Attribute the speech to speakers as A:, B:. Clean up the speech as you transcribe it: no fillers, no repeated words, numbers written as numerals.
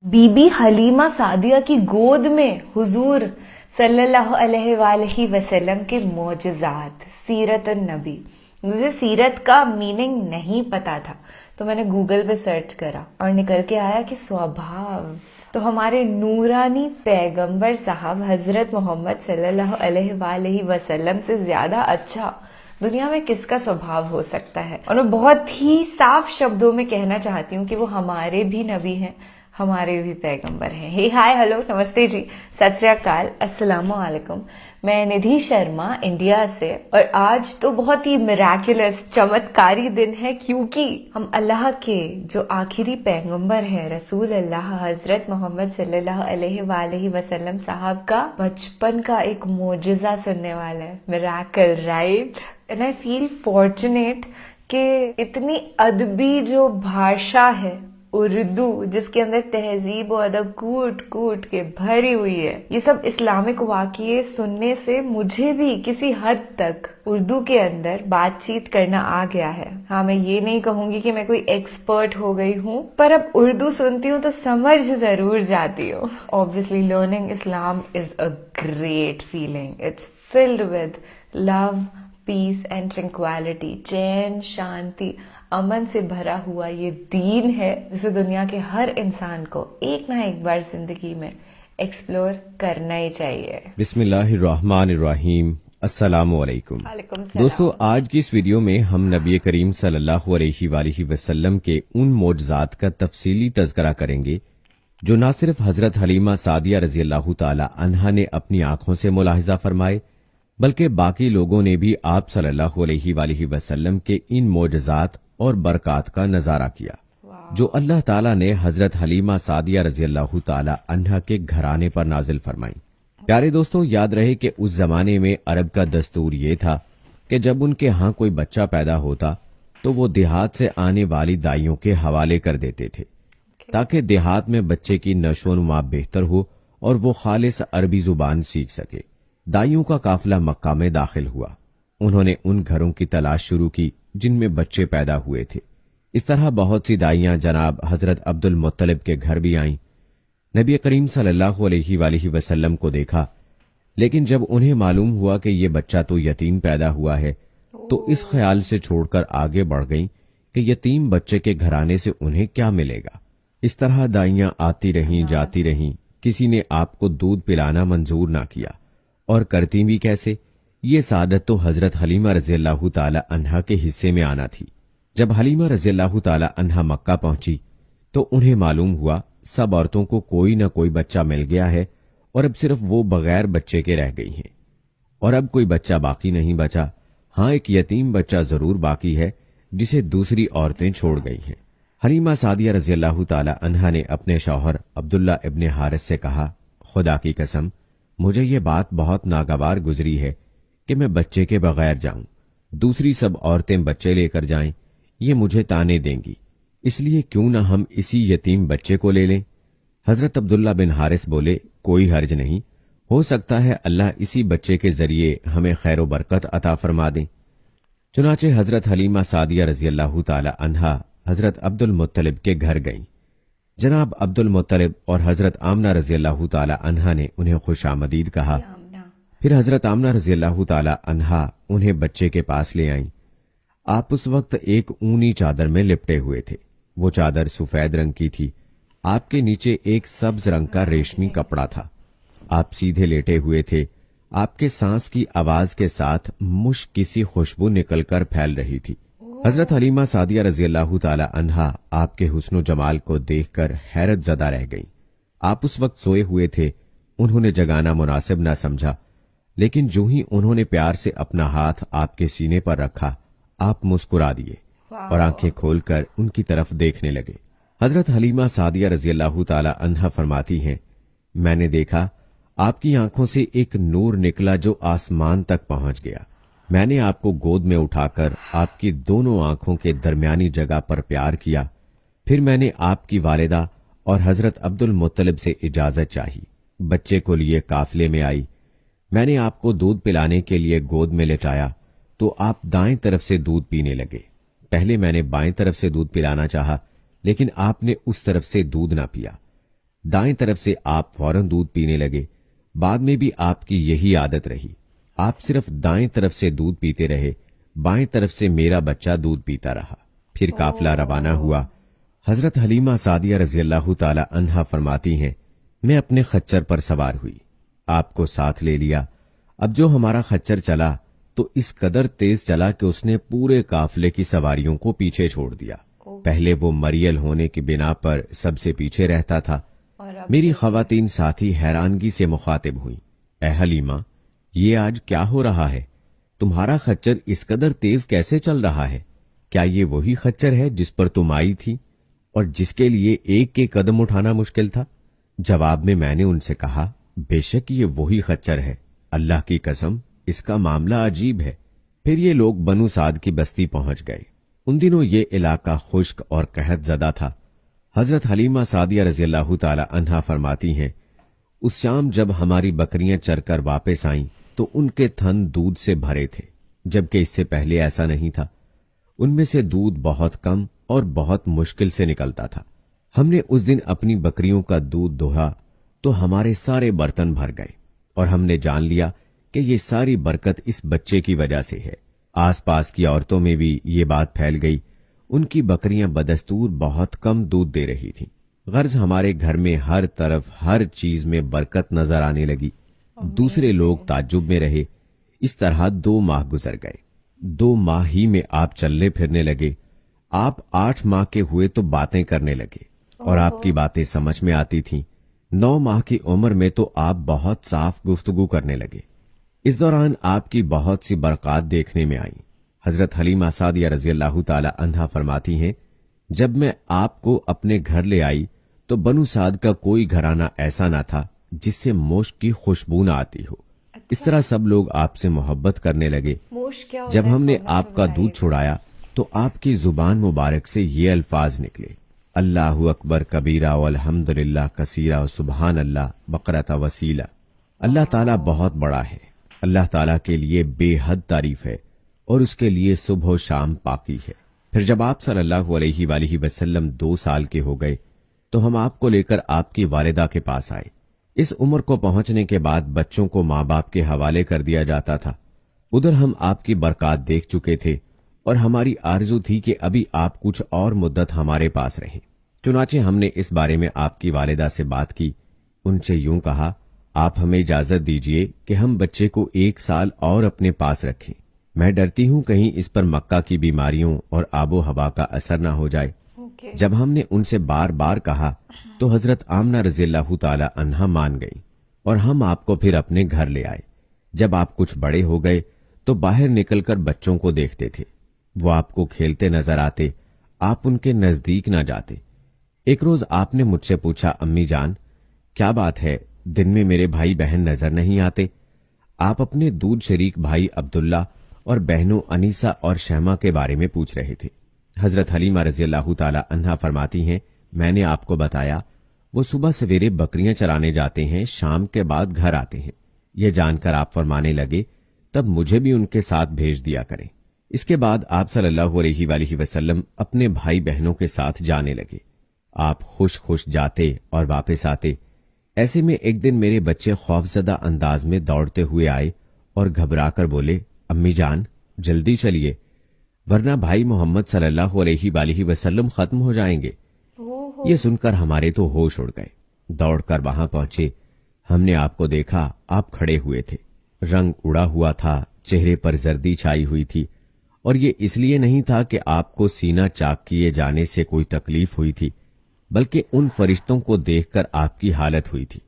A: बीबी हलीमा सादिया की गोद में हुजूर सल्लल्लाहु अलैहि वसल्लम के मोजज़ात। सीरत नबी। मुझे सीरत का मीनिंग नहीं पता था, तो मैंने गूगल पे सर्च करा और निकल के आया कि स्वभाव। तो हमारे नूरानी पैगंबर साहब हजरत मोहम्मद सल्लल्लाहु अलैहि वसल्लम से ज्यादा अच्छा दुनिया में किसका स्वभाव हो सकता है। और मैं बहुत ही साफ शब्दों में कहना चाहती हूँ कि वो हमारे भी नबी हैं, हमारे भी पैगंबर हैं। हे हाय हेलो नमस्ते जी, सत श्री अकाल, अस्सलामु अलैकुम। मैं निधि शर्मा इंडिया से, और आज तो बहुत ही मिराकुलस चमत्कारी दिन है, क्योंकि हम अल्लाह के जो आखिरी पैगंबर हैं रसूल अल्लाह हजरत मोहम्मद सल्लल्लाहु अलैहि वसल्लम साहब का बचपन का एक मोजिजा सुनने वाले हैं। Miracle, right? And I feel fortunate कि इतनी अदबी जो भाषा है उर्दू, जिसके अंदर तहजीब और अदब कूट कूट के भरी हुई है, ये सब इस्लामिक वाक़ये सुनने से मुझे भी किसी हद तक उर्दू के अंदर बातचीत करना आ गया है। हाँ, मैं ये नहीं कहूंगी कि मैं कोई एक्सपर्ट हो गई हूँ, पर अब उर्दू सुनती हूँ तो समझ जरूर जाती हूँ। Obviously learning Islam is a great feeling. It's filled with love, peace and tranquillity. चैन, शांति, अमन से भरा हुआ ये दीन है जिसे दुनिया के हर इंसान को एक ना एक बार जिंदगी में एक्सप्लोर करना ही चाहिए।
B: बिस्मिल्लाहिर्रहमानिर्रहीम। अस्सलामु अलैकुम।
A: वालेकुम सलाम।
B: दोस्तों, आज की इस वीडियो में हम नबी करीम सल्लल्लाहु अलैहि वसल्लम के उन मोजज़ात का तफसीली तज़किरा करेंगे जो न सिर्फ हजरत हलीमा सादिया रजी अल्लाह ताला अन्हा ने अपनी आंखों से मुलाहिजा फरमाए, बल्कि बाकी लोगों ने भी आप सल्लल्लाहु अलैहि वसल्लम के इन मोजज़ात और बरक़ात का नजारा किया जो अल्लाह ताला ने हजरत हलीमा सादिया रजी अल्लाह ताला अन्हा के घराने पर नाजिल फरमाई। प्यारे दोस्तों, याद रहे कि उस जमाने में अरब का दस्तूर ये था कि जब उनके यहाँ कोई बच्चा पैदा होता तो वो देहात से आने वाली दाइयों के हवाले कर देते थे, ताकि देहात में बच्चे की नशोनुमा बेहतर हो और वो खालिस अरबी जुबान सीख सके। दाइयों का काफिला मक्का में दाखिल हुआ। उन्होंने उन घरों की तलाश शुरू की जिनमें बच्चे पैदा हुए थे। इस तरह बहुत सी दाइयां जनाब हजरत अब्दुल मुत्तलिब के घर भी आईं। नबी करीम सल्लल्लाहु अलैहि वसल्लम को देखा, लेकिन जब उन्हें मालूम हुआ कि ये बच्चा तो यतीम पैदा हुआ है, तो इस ख्याल से छोड़कर आगे बढ़ गईं कि यतीम बच्चे के घराने से उन्हें क्या मिलेगा। इस तरह दाइयां आती रहीं जाती रहीं, किसी ने आपको दूध पिलाना मंजूर ना किया, और करती भी कैसे। ये सादत तो हजरत हलीमा रजी अल्लाह ताला अन्हा के हिस्से में आना थी। जब हलीमा रजी अल्लाह ताला अन्हा मक्का पहुंची तो उन्हें मालूम हुआ सब औरतों को कोई न कोई बच्चा मिल गया है और अब सिर्फ वो बगैर बच्चे के रह गई हैं, और अब कोई बच्चा बाकी नहीं बचा। हाँ, एक यतीम बच्चा जरूर बाकी है जिसे दूसरी औरतें छोड़ गई हैं। हलीमा सादिया रजी अल्लाह ताला अन्हा ने अपने शौहर अब्दुल्ला इब्ने हारिस से कहा, खुदा की कसम, मुझे ये बात बहुत नागवार गुजरी है कि मैं बच्चे के बगैर जाऊं। दूसरी सब औरतें बच्चे लेकर जाएं, ये मुझे ताने देंगी, इसलिए क्यों ना हम इसी यतीम बच्चे को ले लें। हजरत अब्दुल्ला बिन हारिस बोले, कोई हर्ज नहीं, हो सकता है अल्लाह इसी बच्चे के जरिए हमें खैर व बरकत अता फरमा दें। चुनाचे हजरत हलीमा सादिया रजी अल्लाह ताला अन्हा हजरत अब्दुल मुत्तलिब के घर गईं। जनाब अब्दुल मुत्तलिब और हजरत आमना रजी अल्लाह ताला अन्हा ने उन्हें खुशामदीद कहा। फिर हजरत आमना रजी अल्लाह ताला अन्हा उन्हें बच्चे के पास ले आईं। आप उस वक्त एक ऊनी चादर में लिपटे हुए थे। वो चादर सफेद रंग की थी। आपके नीचे एक सब्ज रंग का रेशमी कपड़ा था। आप सीधे लेटे हुए थे। आपके सांस की आवाज के साथ मुश्क सी खुशबू निकलकर फैल रही थी। हजरत हलीमा सादिया रजी अल्लाह ताला अन्हा आपके हुस्न जमाल को देखकर हैरत जदा रह गईं। आप उस वक्त सोए हुए थे। उन्होंने जगाना मुनासिब न समझा, लेकिन जो ही उन्होंने प्यार से अपना हाथ आपके सीने पर रखा, आप मुस्कुरा दिए और आंखें खोलकर उनकी तरफ देखने लगे। हजरत हलीमा सादिया रजी अल्लाह ताला अन्हा फरमाती हैं, मैंने देखा आपकी आंखों से एक नूर निकला जो आसमान तक पहुंच गया। मैंने आपको गोद में उठाकर आपकी दोनों आंखों के दरमियानी जगह पर प्यार किया। फिर मैंने आपकी वालिदा और हजरत अब्दुल मुत्तलिब से इजाजत चाही। बच्चे को लिए काफिले में आई। मैंने आपको दूध पिलाने के लिए गोद में लेटाया तो आप दाएं तरफ से दूध पीने लगे। पहले मैंने बाएं तरफ से दूध पिलाना चाहा, लेकिन आपने उस तरफ से दूध ना पिया। दाएं तरफ से आप फौरन दूध पीने लगे। बाद में भी आपकी यही आदत रही। आप सिर्फ दाएं तरफ से दूध पीते रहे, बाएं तरफ से मेरा बच्चा दूध पीता रहा। फिर काफिला रवाना हुआ। हजरत हलीमा सादिया रजी अल्लाह ताला अन्हा फरमाती हैं, मैं अपने खच्चर पर सवार हुई, आपको साथ ले लिया। अब जो हमारा खच्चर चला तो इस कदर तेज चला कि उसने पूरे काफिले की सवारियों को पीछे छोड़ दिया। पहले वो मरियल होने की बिना पर सबसे पीछे रहता था। मेरी खवातीन साथी हैरानगी से मुखातिब हुई, ए हलीमा, ये आज क्या हो रहा है? तुम्हारा खच्चर इस कदर तेज कैसे चल रहा है? क्या ये वही खच्चर है जिस पर तुम आई थी और जिसके लिए एक के कदम उठाना मुश्किल था? जवाब में मैंने उनसे कहा, बेशक ये वही खच्चर है, अल्लाह की कसम इसका मामला अजीब है। फिर ये लोग बनु साद की बस्ती पहुंच गए। उन दिनों ये इलाका खुश्क और कहत ज़दा था। हजरत हलीमा सादिया रजी अल्लाह ताला अन्हा फरमाती हैं, उस शाम जब हमारी बकरियां चरकर वापस आईं तो उनके थन दूध से भरे थे, जबकि इससे पहले ऐसा नहीं था। उनमें से दूध बहुत कम और बहुत मुश्किल से निकलता था। हमने उस दिन अपनी बकरियों का दूध दोहा तो हमारे सारे बर्तन भर गए और हमने जान लिया कि ये सारी बरकत इस बच्चे की वजह से है। आसपास की औरतों में भी ये बात फैल गई। उनकी बकरियां बदस्तूर बहुत कम दूध दे रही थीं। गर्ज हमारे घर में हर तरफ हर चीज में बरकत नजर आने लगी। दूसरे लोग ताज्जुब में रहे। इस तरह 2 माह गुजर गए। 2 माह ही में आप चलने फिरने लगे। आप 8 माह के हुए तो बातें करने लगे और आपकी बातें समझ में आती थीं। 9 माह की उम्र में तो आप बहुत साफ गुफ्तगू करने लगे। इस दौरान आपकी बहुत सी बरक़ात देखने में आई। हजरत हलीमा सादिया रजी अल्लाह ताला अन्हा फरमाती हैं, जब मैं आपको अपने घर ले आई तो बनु साद का कोई घराना ऐसा ना था जिससे मोश्क की खुशबू ना आती हो। इस तरह सब लोग आपसे मोहब्बत करने लगे। जब हमने आपका दूध छुड़ाया तो आपकी जुबान मुबारक से ये अल्फाज निकले, अल्लाहु अकबर कबीरा वल्हम्दुलिल्लाह कसीरा व सुबहान अल्लाह बकरता वसीला। अल्लाह ताला बहुत बड़ा है, अल्लाह ताला के लिए बेहद तारीफ है और उसके लिए सुबह शाम पाकी है। फिर जब आप सल्लल्लाहु अलैहि वसल्लम 2 साल के हो गए तो हम आपको लेकर आपकी वालिदा के पास आए। इस उम्र को पहुंचने के बाद बच्चों को माँ बाप के हवाले कर दिया जाता था। उधर हम आपकी बरक़ात देख चुके थे और हमारी आरज़ू थी कि अभी आप कुछ और मुद्दत हमारे पास रहें। चुनाचे हमने इस बारे में आपकी वालिदा से बात की। उनसे यूं कहा, आप हमें इजाजत दीजिए कि हम बच्चे को 1 साल और अपने पास रखें। मैं डरती हूं कहीं इस पर मक्का की बीमारियों और आबो हवा का असर ना हो जाए। जब हमने उनसे बार बार कहा तो हजरत आमना रज़ी अल्लाह ताला अन्हा मान गई और हम आपको फिर अपने घर ले आए। जब आप कुछ बड़े हो गए तो बाहर निकलकर बच्चों को देखते थे। वो आपको खेलते नजर आते, आप उनके नजदीक ना जाते। एक रोज आपने मुझसे पूछा, अम्मी जान क्या बात है, दिन में मेरे भाई बहन नजर नहीं आते? आप अपने दूध शरीक भाई अब्दुल्ला और बहनों अनीसा और शहमा के बारे में पूछ रहे थे। हजरत हलीमा रजी अल्लाह ताला अन्हा फरमाती हैं, मैंने आपको बताया वो सुबह सवेरे बकरियां चराने जाते हैं, शाम के बाद घर आते हैं। यह जानकर आप फरमाने लगे, तब मुझे भी उनके साथ भेज दिया करें। इसके बाद आप सल्लल्लाहु अलैहि वसल्लम अपने भाई बहनों के साथ जाने लगे। आप खुश खुश जाते और वापस आते। ऐसे में एक दिन मेरे बच्चे खौफजदा अंदाज में दौड़ते हुए आए और घबराकर बोले, अम्मी जान जल्दी चलिए वरना भाई मोहम्मद सल्लल्लाहु अलैहि वसल्लम खत्म हो जाएंगे। ये सुनकर हमारे तो होश उड़ गए। दौड़कर वहां पहुंचे। हमने आपको देखा, आप खड़े हुए थे। रंग उड़ा हुआ था, चेहरे पर जर्दी छाई हुई थी और ये इसलिए नहीं था कि आपको सीना चाक किए जाने से कोई तकलीफ हुई थी, बल्कि उन फरिश्तों को देखकर आपकी हालत हुई थी।